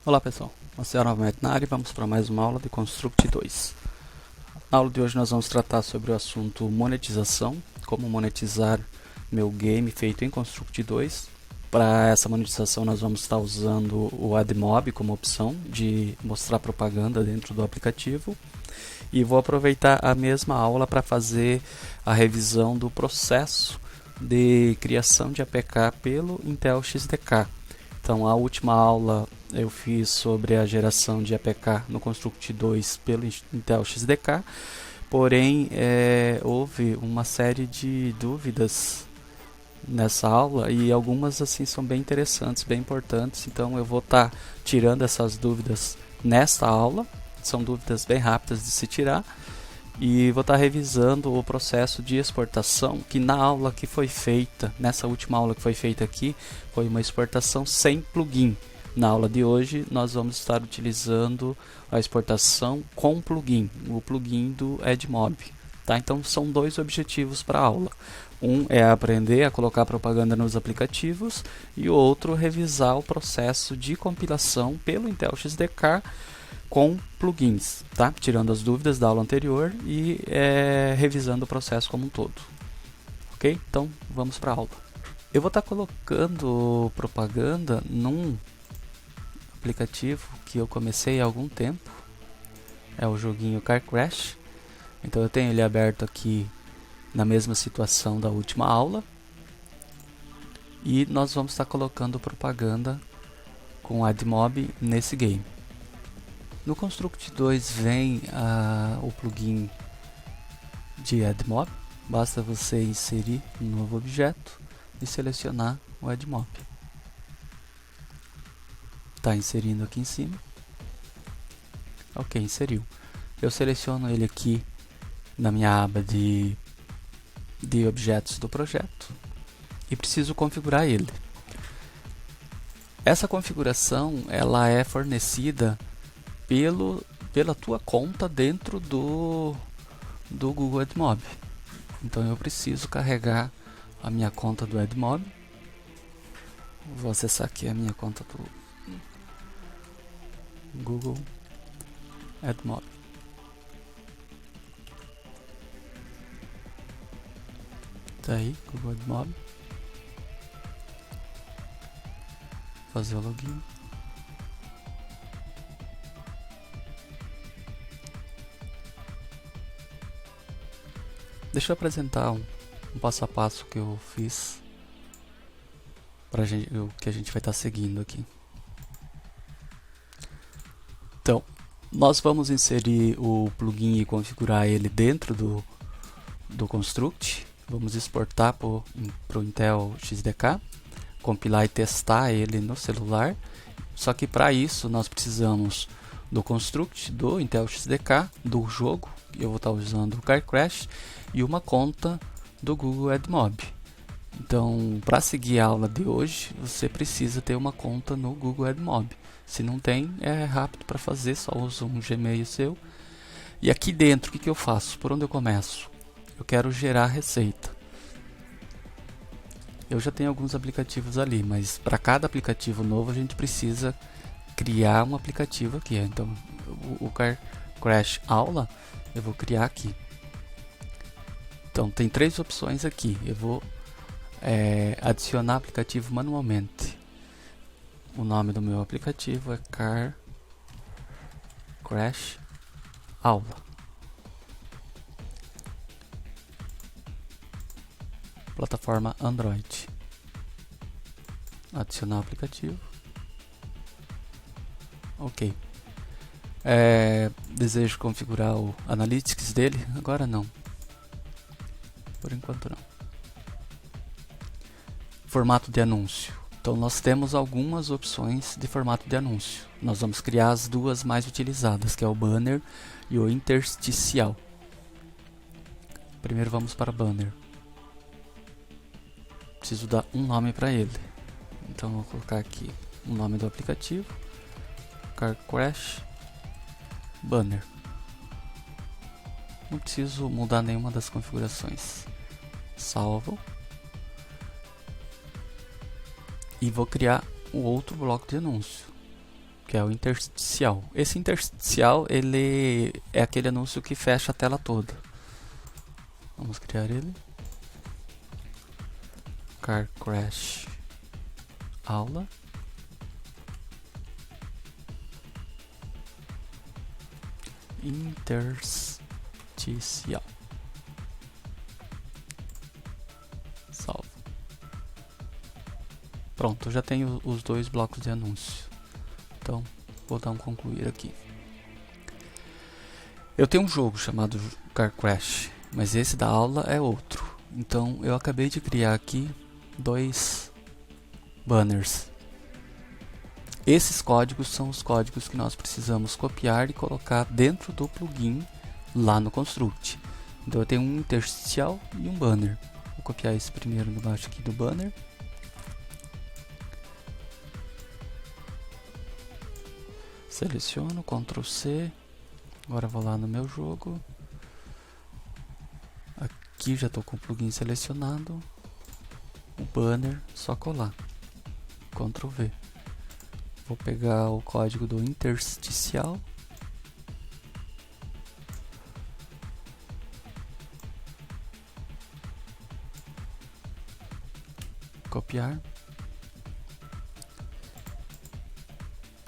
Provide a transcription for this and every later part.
Olá pessoal, você é novamente na área e vamos para mais uma aula de Construct 2. Na aula de hoje nós vamos tratar sobre o assunto monetização, como monetizar meu game feito em Construct 2. Para essa monetização nós vamos estar usando o AdMob como opção de mostrar propaganda dentro do aplicativo. E vou aproveitar a mesma aula para fazer a revisão do processo de criação de APK pelo Intel XDK. Então, a última aula eu fiz sobre a geração de APK no Construct 2 pelo Intel XDK, porém houve uma série de dúvidas nessa aula e algumas assim são bem interessantes, bem importantes, então eu vou estar tirando essas dúvidas nesta aula. São dúvidas bem rápidas de se tirar. E vou estar revisando o processo de exportação, que na aula que foi feita, nessa última aula que foi feita aqui, foi uma exportação sem plugin. Na aula de hoje nós vamos estar utilizando a exportação com plugin, o plugin do AdMob. Tá? Então são dois objetivos para a aula. Um é aprender a colocar propaganda nos aplicativos e o outro revisar o processo de compilação pelo Intel XDK com plugins, tá? Tirando as dúvidas da aula anterior e revisando o processo como um todo. Ok? Então vamos para a aula. Eu vou estar colocando propaganda num aplicativo que eu comecei há algum tempo. É o joguinho Car Crash. Então eu tenho ele aberto aqui na mesma situação da última aula. E nós vamos estar colocando propaganda com AdMob nesse game. No Construct 2 vem o plugin de AdMob. Basta você inserir um novo objeto e selecionar o AdMob. Está inserindo aqui em cima. Ok, inseriu. Eu seleciono ele aqui na minha aba de objetos do projeto e preciso configurar ele. Essa configuração ela é fornecida pela tua conta dentro do Google AdMob. Então eu preciso carregar a minha conta do AdMob. Vou acessar aqui a minha conta do Google AdMob. Tá aí, Google AdMob. Fazer o login. Deixa eu apresentar um passo a passo que eu fiz para o que a gente vai estar seguindo aqui. Então, nós vamos inserir o plugin e configurar ele dentro do Construct. Vamos exportar para o Intel XDK, compilar e testar ele no celular. Só que para isso nós precisamos do Construct, do Intel XDK, do jogo, eu vou estar usando o Car Crash, e uma conta do Google AdMob. Então, para seguir a aula de hoje, você precisa ter uma conta no Google AdMob. Se não tem, é rápido para fazer, só usa um Gmail seu. E aqui dentro, o que eu faço? Por onde eu começo? Eu quero gerar receita. Eu já tenho alguns aplicativos ali, mas para cada aplicativo novo a gente precisa criar um aplicativo aqui. Então, o Car Crash Aula eu vou criar aqui. Então, tem três opções aqui. Eu vou adicionar aplicativo manualmente. O nome do meu aplicativo é Car Crash Aula. Plataforma Android. Adicionar o aplicativo. Ok. Desejo configurar o Analytics dele? Agora não. Por enquanto não. Formato de anúncio. Então nós temos algumas opções de formato de anúncio. Nós vamos criar as duas mais utilizadas, que é o banner e o intersticial. Primeiro vamos para banner. Preciso dar um nome para ele. Então vou colocar aqui o nome do aplicativo. Car Crash Banner. Não preciso mudar nenhuma das configurações. Salvo. E vou criar o outro bloco de anúncio. que é o intersticial. Esse intersticial, ele é aquele anúncio que fecha a tela toda. Vamos criar ele. Car Crash aula. Intersticial. Salvo. Pronto, já tenho os dois blocos de anúncio. Então, vou dar um concluir aqui. Eu tenho um jogo chamado Car Crash, mas esse da aula é outro. Então, eu acabei de criar aqui dois banners. Esses códigos são os códigos que nós precisamos copiar e colocar dentro do plugin lá no Construct. Então, eu tenho um intersticial e um banner. Vou copiar esse primeiro embaixo aqui do banner. Seleciono, Ctrl C. Agora vou lá no meu jogo. Aqui já estou com o plugin selecionado. O banner, só colar. Ctrl V. Vou pegar o código do intersticial. Copiar.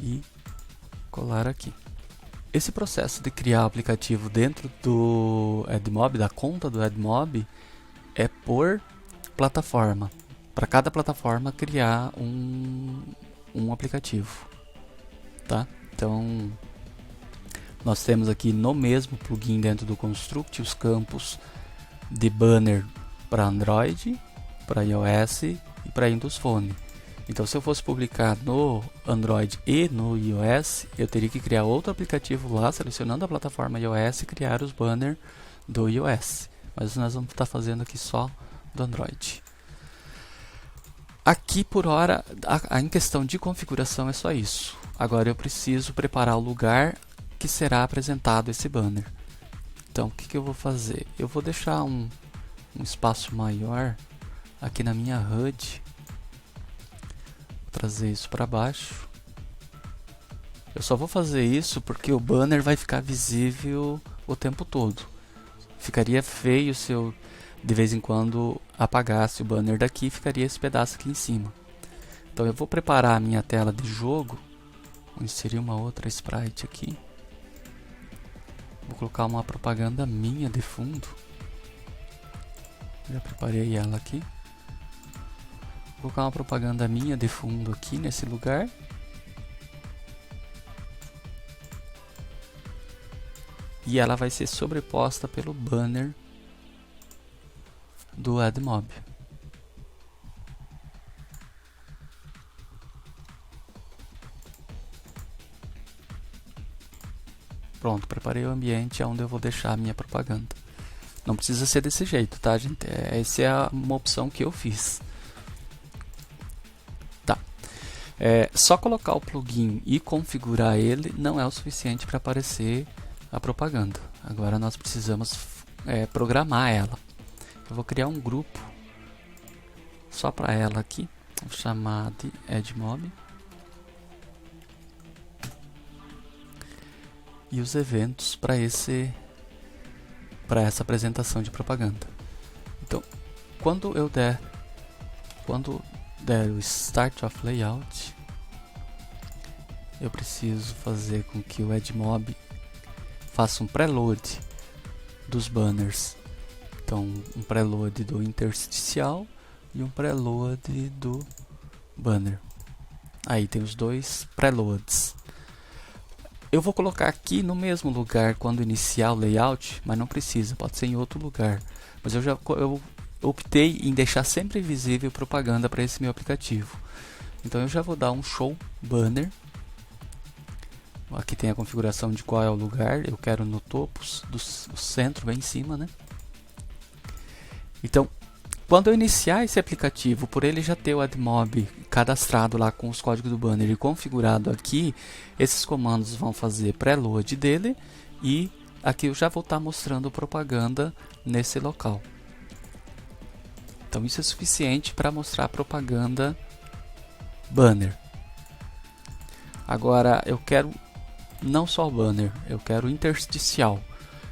E colar aqui. Esse processo de criar o aplicativo dentro do AdMob, da conta do AdMob, é por plataforma. Para cada plataforma criar um aplicativo, tá? Então, nós temos aqui no mesmo plugin dentro do Construct os campos de banner para Android, para iOS e para Windows Phone. Então, se eu fosse publicar no Android e no iOS, eu teria que criar outro aplicativo lá, selecionando a plataforma iOS e criar os banners do iOS. Mas nós vamos estar fazendo aqui só do Android. Aqui, por hora, em questão de configuração é só isso. Agora eu preciso preparar o lugar que será apresentado esse banner. Então, o que eu vou fazer? Eu vou deixar um espaço maior aqui na minha HUD. Trazer isso para baixo. Eu só vou fazer isso porque o banner vai ficar visível o tempo todo. Ficaria feio se eu de vez em quando apagasse o banner daqui e ficaria esse pedaço aqui em cima. Então eu vou preparar a minha tela de jogo. Vou inserir uma outra sprite aqui. Vou colocar uma propaganda minha de fundo. Já preparei ela aqui. Vou colocar uma propaganda minha de fundo aqui nesse lugar. E ela vai ser sobreposta pelo banner do AdMob. Pronto, preparei o ambiente onde eu vou deixar a minha propaganda. Não precisa ser desse jeito, tá, gente? Essa é uma opção que eu fiz. Só colocar o plugin e configurar ele não é o suficiente para aparecer a propaganda. Agora nós precisamos programar ela. Eu vou criar um grupo só para ela aqui. Vou chamar de AdMob. E os eventos para essa apresentação de propaganda. Então, quando der o Start of Layout, eu preciso fazer com que o AdMob faça um preload dos banners. Então, um preload do intersticial e um preload do banner. Aí tem os dois preloads. Eu vou colocar aqui no mesmo lugar quando iniciar o layout, mas não precisa, pode ser em outro lugar. Mas eu optei em deixar sempre visível propaganda para esse meu aplicativo. Então eu já vou dar um show banner. Aqui tem a configuração de qual é o lugar. Eu quero no topo do centro, bem em cima, né? Então, quando eu iniciar esse aplicativo, por ele já ter o AdMob cadastrado lá com os códigos do banner e configurado aqui, esses comandos vão fazer preload dele e aqui eu já vou estar mostrando propaganda nesse local. Então isso é suficiente para mostrar a propaganda banner. Agora eu quero não só o banner, eu quero intersticial.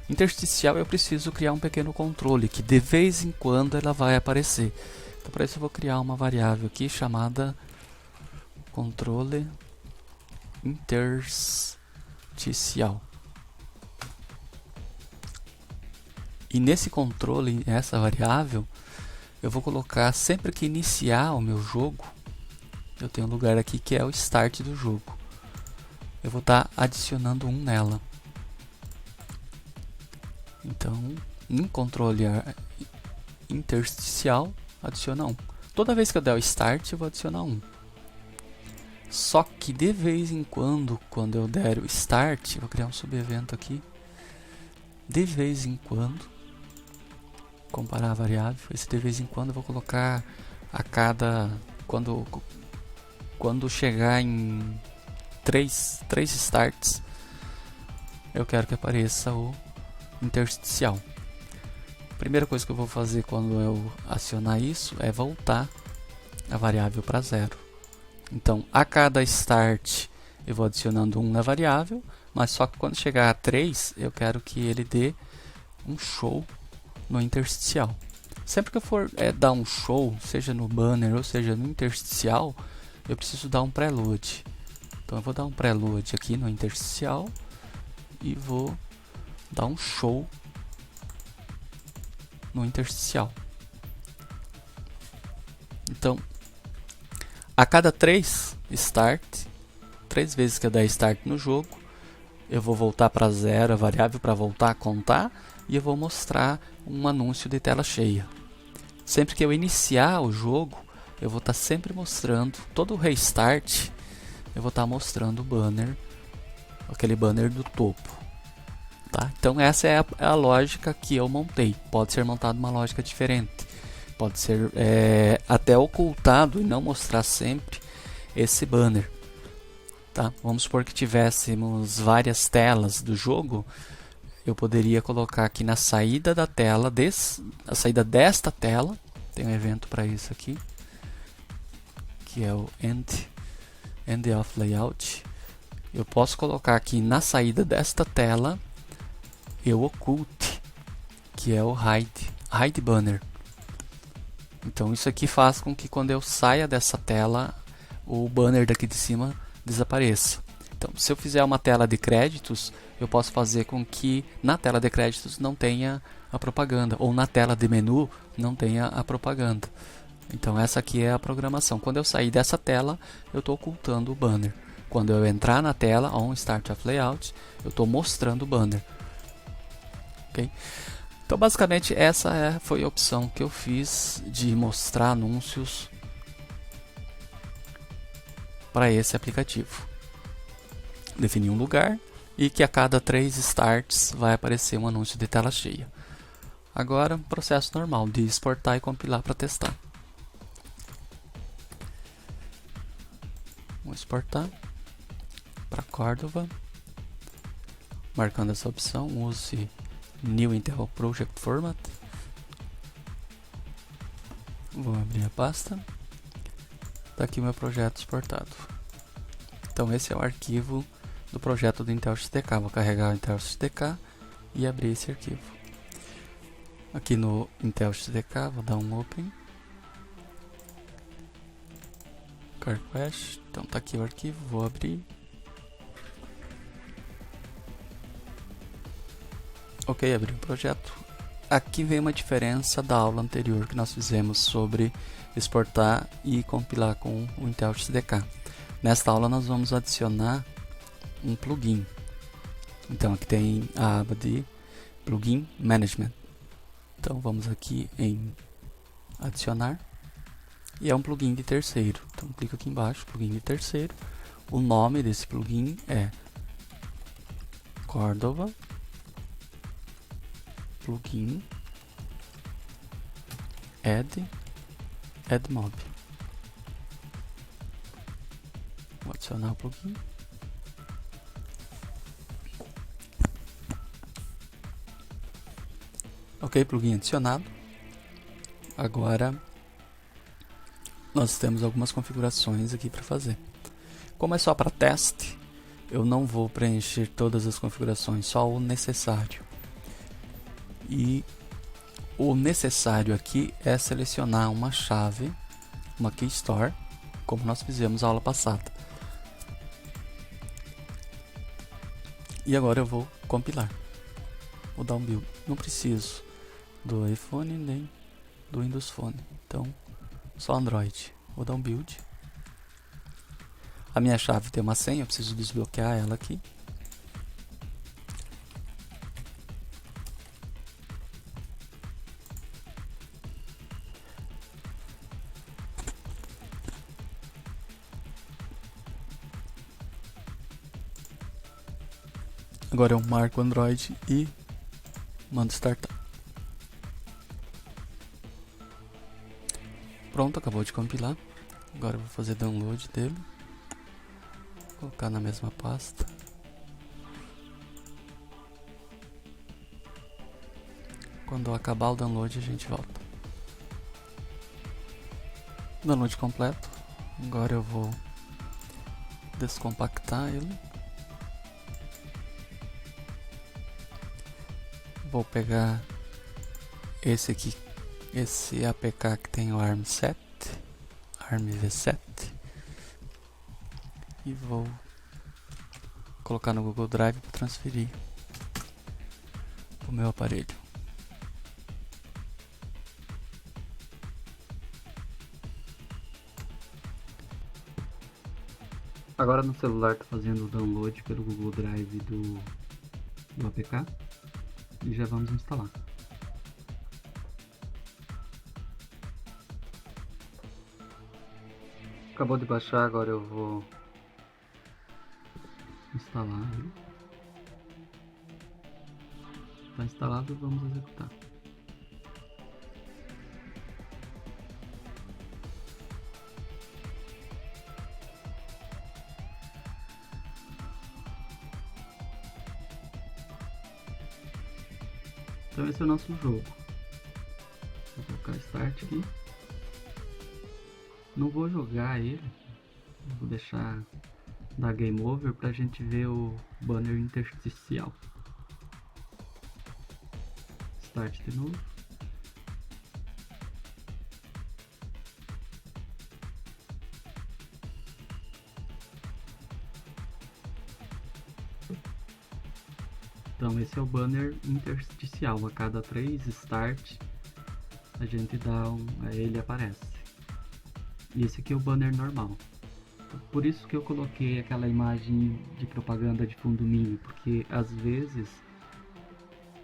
Intersticial eu preciso criar um pequeno controle que de vez em quando ela vai aparecer. Então para isso eu vou criar uma variável aqui chamada controle intersticial. E nesse controle, essa variável, eu vou colocar sempre que iniciar o meu jogo, eu tenho um lugar aqui que é o start do jogo. Eu vou estar adicionando 1 nela. Então, em controle intersticial, adiciona 1. Toda vez que eu der o start, eu vou adicionar 1. Só que de vez em quando eu der o start, vou criar um subevento aqui. De vez em quando, comparar a variável, esse de vez em quando eu vou colocar a cada... Quando chegar em 3 starts, eu quero que apareça o intersticial. A primeira coisa que eu vou fazer quando eu acionar isso é voltar a variável para 0. Então, a cada start eu vou adicionando 1 na variável, mas só que quando chegar a 3, eu quero que ele dê um show no intersticial. Sempre que eu for dar um show, seja no banner ou seja no intersticial, eu preciso dar um preload. Então eu vou dar um preload aqui no intersticial e vou dar um show no intersticial. Então, a cada 3 vezes que eu der start no jogo, eu vou voltar para 0 a variável para voltar a contar e eu vou mostrar um anúncio de tela cheia. Sempre que eu iniciar o jogo, eu vou estar sempre mostrando, todo o restart, eu vou estar mostrando o banner, aquele banner do topo. Tá? Então essa é a lógica que eu montei. Pode ser montada uma lógica diferente. Pode ser até ocultado e não mostrar sempre esse banner. Tá? Vamos supor que tivéssemos várias telas do jogo. Eu poderia colocar aqui na saída da tela, a saída desta tela, tem um evento para isso aqui, que é o end of layout. Eu posso colocar aqui na saída desta tela eu occult, que é o hide banner. Então isso aqui faz com que quando eu saia dessa tela, o banner daqui de cima desapareça. Então, se eu fizer uma tela de créditos, eu posso fazer com que na tela de créditos não tenha a propaganda, ou na tela de menu não tenha a propaganda. Então essa aqui é a programação. Quando eu sair dessa tela, eu estou ocultando o banner. Quando eu entrar na tela, on start of layout, eu estou mostrando o banner. Okay? Então basicamente essa foi a opção que eu fiz de mostrar anúncios para esse aplicativo. Definir um lugar e que a cada 3 starts vai aparecer um anúncio de tela cheia. Agora, processo normal de exportar e compilar para testar. Vou exportar para Cordova, marcando essa opção, use New Intel Project Format. Vou abrir a pasta. Está aqui o meu projeto exportado. Então esse é o arquivo do projeto do Intel XDK. Vou carregar o Intel XDK e abrir esse arquivo. Aqui no Intel XDK vou dar um Open. CarQuest. Então está aqui o arquivo, vou abrir. Ok, abri o projeto. Aqui vem uma diferença da aula anterior que nós fizemos sobre exportar e compilar com o Intel XDK. Nesta aula nós vamos adicionar um plugin. Então aqui tem a aba de Plugin Management. Então vamos aqui em adicionar e é um plugin de terceiro. Então clica aqui embaixo, plugin de terceiro. O nome desse plugin é Cordova Plugin Add Mob. Vou adicionar o plugin. Ok, plugin adicionado. Agora nós temos algumas configurações aqui para fazer. Como é só para teste, eu não vou preencher todas as configurações, só o necessário. E o necessário aqui é selecionar uma chave, uma key store, como nós fizemos na aula passada. E agora eu vou compilar. Vou dar um build. Não preciso do iPhone nem do Windows Phone. Então, só Android. Vou dar um build. A minha chave tem uma senha, eu preciso desbloquear ela aqui. Agora eu marco o Android e mando startar. Pronto, acabou de compilar. Agora eu vou fazer download dele. Colocar na mesma pasta. Quando acabar o download a gente volta. Download completo. Agora eu vou descompactar ele. Vou pegar esse aqui, esse APK que tem o ARM7, ARMv7, e vou colocar no Google Drive para transferir para o meu aparelho. Agora no celular está fazendo o download pelo Google Drive do APK. E já vamos instalar. Acabou de baixar, agora eu vou instalar. Está instalado, vamos executar. Então esse é o nosso jogo. Vou colocar Start aqui. Não vou jogar ele. Vou deixar dar Game Over pra gente ver o banner intersticial. Start de novo. Então esse é o banner intersticial, a cada 3 start a gente dá ele aparece. E esse aqui é o banner normal. Por isso que eu coloquei aquela imagem de propaganda de fundo mínimo, porque às vezes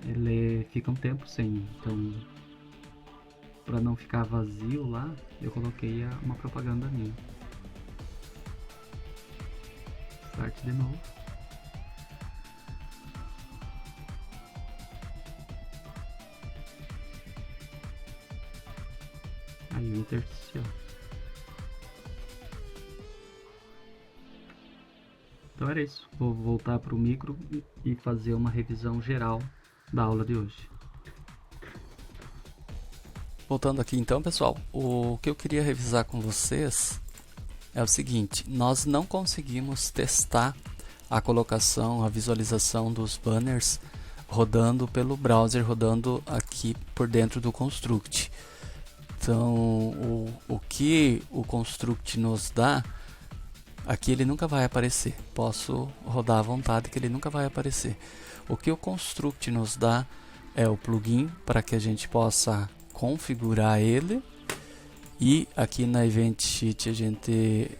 ele fica um tempo sem, então para não ficar vazio lá, eu coloquei uma propaganda minha. Start de novo. Aí o intersticial. Então era isso. Vou voltar para o micro e fazer uma revisão geral da aula de hoje. Voltando aqui então, pessoal, o que eu queria revisar com vocês é o seguinte: nós não conseguimos testar a colocação, a visualização dos banners rodando pelo browser, rodando aqui por dentro do Construct. Então, o que o Construct nos dá, aqui ele nunca vai aparecer. Posso rodar à vontade que ele nunca vai aparecer. O que o Construct nos dá é o plugin para que a gente possa configurar ele. E aqui na Event Sheet a gente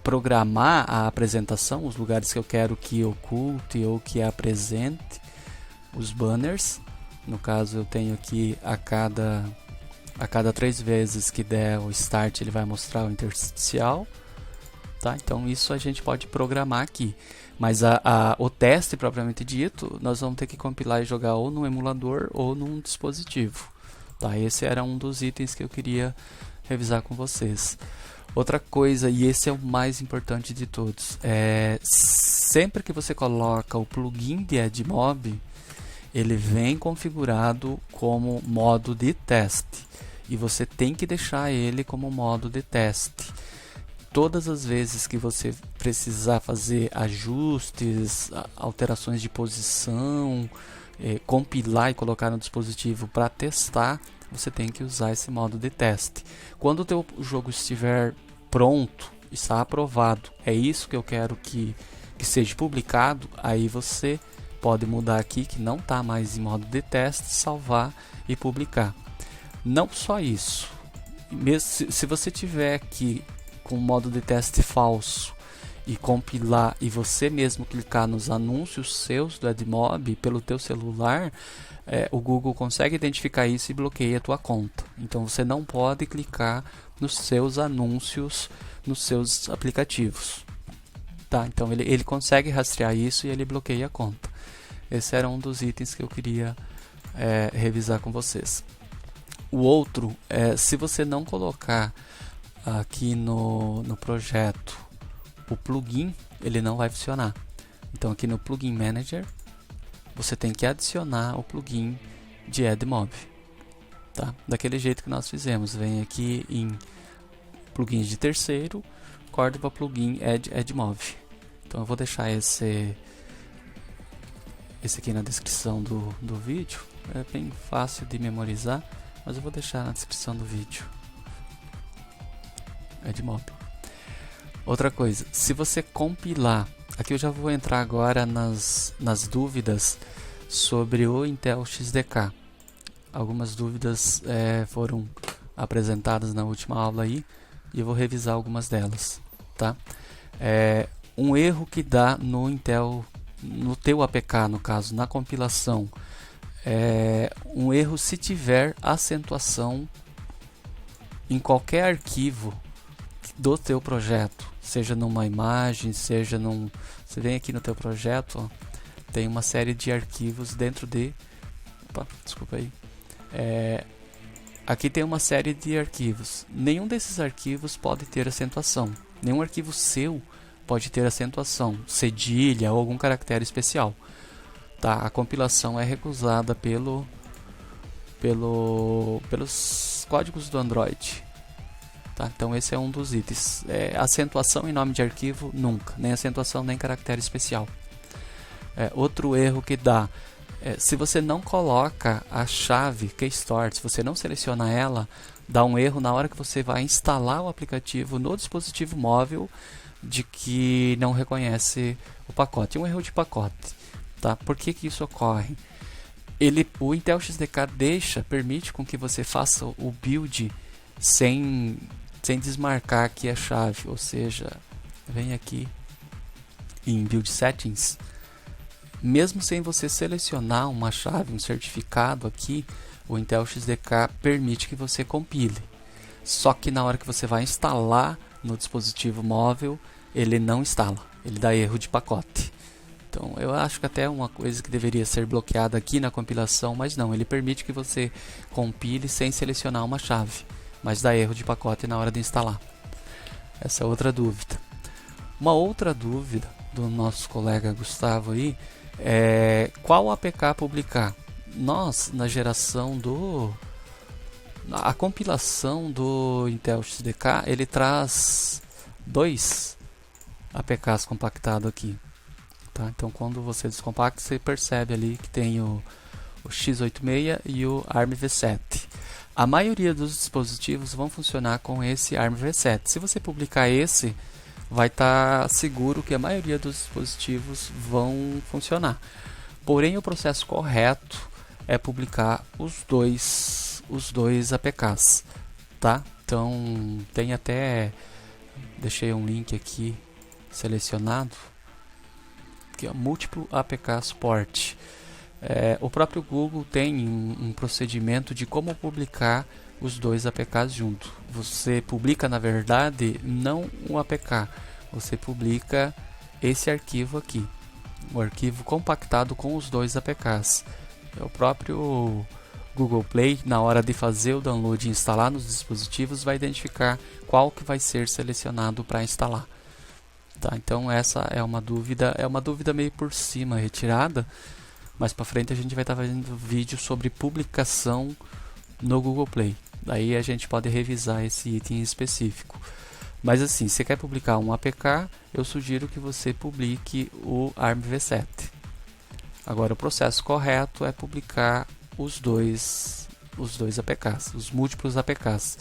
programar a apresentação, os lugares que eu quero que oculte ou que apresente os banners. No caso eu tenho aqui a cada 3 vezes que der o start ele vai mostrar o intersticial, tá? Então isso a gente pode programar aqui, mas o teste propriamente dito nós vamos ter que compilar e jogar ou no emulador ou num dispositivo, tá? Esse era um dos itens que eu queria revisar com vocês. Outra coisa, e esse é o mais importante de todos, sempre que você coloca o plugin de Edmob, ele vem configurado como modo de teste. E você tem que deixar ele como modo de teste. todas as vezes que você precisar fazer ajustes, alterações de posição, compilar e colocar no dispositivo para testar, você tem que usar esse modo de teste. Quando o teu jogo estiver pronto, está aprovado, é isso que eu quero que seja publicado, aí você pode mudar aqui que não está mais em modo de teste, salvar e publicar. Não só isso, mesmo se você tiver aqui com o modo de teste falso e compilar e você mesmo clicar nos anúncios seus do AdMob pelo teu celular, o Google consegue identificar isso e bloqueia a tua conta. Então você não pode clicar nos seus anúncios nos seus aplicativos, tá? Então ele consegue rastrear isso e ele bloqueia a conta. Esse era um dos itens que eu queria revisar com vocês. O outro é, se você não colocar aqui no projeto o plugin, ele não vai funcionar. Então aqui no Plugin Manager você tem que adicionar o plugin de AdMob, tá? Daquele jeito que nós fizemos. Vem aqui em plugins de terceiro, corta para plugin AdMob. Então eu vou deixar esse aqui na descrição do vídeo. É bem fácil de memorizar, mas eu vou deixar na descrição do vídeo. AdMob. Outra coisa, se você compilar, aqui eu já vou entrar agora nas dúvidas sobre o Intel XDK. Algumas dúvidas foram apresentadas na última aula aí, e eu vou revisar algumas delas, tá? Um erro que dá no Intel, no teu APK, no caso, na compilação, um erro se tiver acentuação em qualquer arquivo do teu projeto, seja numa imagem, seja num... Você vem aqui no teu projeto, ó, tem uma série de arquivos dentro de... Opa, desculpa aí. Aqui tem uma série de arquivos. Nenhum desses arquivos pode ter acentuação. Nenhum arquivo seu pode ter acentuação, cedilha ou algum caractere especial. Tá? A compilação é recusada pelos códigos do Android. Tá? Então esse é um dos itens. Acentuação em nome de arquivo, nunca. Nem acentuação, nem caractere especial. Outro erro que dá... se você não coloca a chave KeyStore, se você não seleciona ela, dá um erro na hora que você vai instalar o aplicativo no dispositivo móvel de que não reconhece o pacote. Um erro de pacote. Tá? Por que isso ocorre? O Intel XDK permite com que você faça o build sem desmarcar aqui a chave, ou seja, vem aqui em Build Settings. Mesmo sem você selecionar uma chave, um certificado aqui, o Intel XDK permite que você compile. Só que na hora que você vai instalar no dispositivo móvel, ele não instala, ele dá erro de pacote. Então eu acho que até é uma coisa que deveria ser bloqueada aqui na compilação, mas não, ele permite que você compile sem selecionar uma chave, mas dá erro de pacote na hora de instalar. Essa é outra dúvida. Uma outra dúvida do nosso colega Gustavo aí, qual APK publicar? Nós, na geração a compilação do Intel XDK, ele traz 2 APKs compactados aqui, tá? Então quando você descompacta, você percebe ali que tem o x86 e o ARMv7. A maioria dos dispositivos vão funcionar com esse ARMv7. Se você publicar esse, vai estar seguro que a maioria dos dispositivos vão funcionar. Porém, o processo correto é publicar os dois APKs, tá? Então, tem até... Deixei um link aqui selecionado, que é múltiplo APK Support. O próprio Google tem um procedimento de como publicar os dois APKs junto. Você publica, na verdade, não um APK, você publica esse arquivo aqui, o arquivo compactado com os dois APKs. O próprio Google Play, na hora de fazer o download e instalar nos dispositivos, vai identificar qual que vai ser selecionado para instalar. Tá? Então essa é uma dúvida meio por cima, retirada. Mais para frente a gente vai estar fazendo vídeo sobre publicação no Google Play. Daí a gente pode revisar esse item específico. Mas assim, se você quer publicar um APK, eu sugiro que você publique o ARMv7. Agora, o processo correto é publicar os dois APKs, os múltiplos APKs.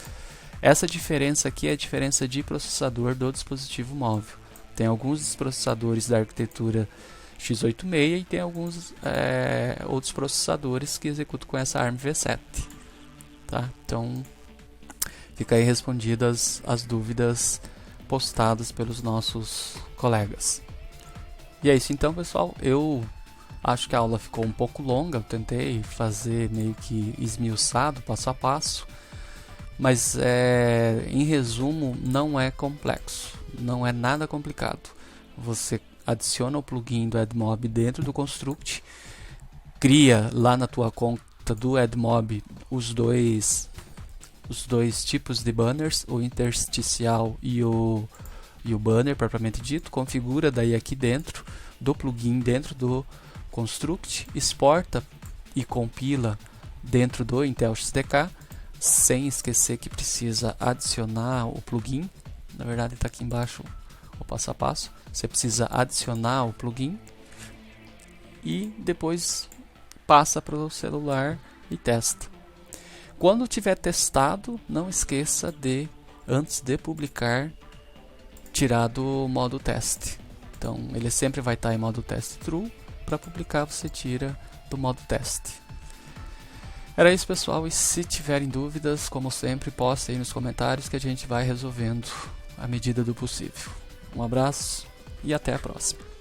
Essa diferença aqui é a diferença de processador do dispositivo móvel. Tem alguns processadores da arquitetura x86 e tem alguns outros processadores que executam com essa ARMv7. Tá? Então, fica aí respondidas as dúvidas postadas pelos nossos colegas. E é isso então, pessoal. Eu acho que a aula ficou um pouco longa. Eu tentei fazer meio que esmiuçado, passo a passo. Mas, em resumo, não é complexo. Não é nada complicado. Você adiciona o plugin do AdMob dentro do Construct. Cria lá na tua conta do AdMob os dois tipos de banners, o intersticial e o banner propriamente dito. Configura daí aqui dentro do plugin, dentro do Construct, exporta e compila dentro do Intel XDK, sem esquecer que precisa adicionar o plugin. Na verdade está aqui embaixo o passo a passo. Você precisa adicionar o plugin e depois passa para o celular e testa. Quando tiver testado, não esqueça de, antes de publicar, tirar do modo teste. Então, ele sempre vai estar em modo teste true. Para publicar, você tira do modo teste. Era isso, pessoal. E se tiverem dúvidas, como sempre, postem aí nos comentários que a gente vai resolvendo à medida do possível. Um abraço e até a próxima.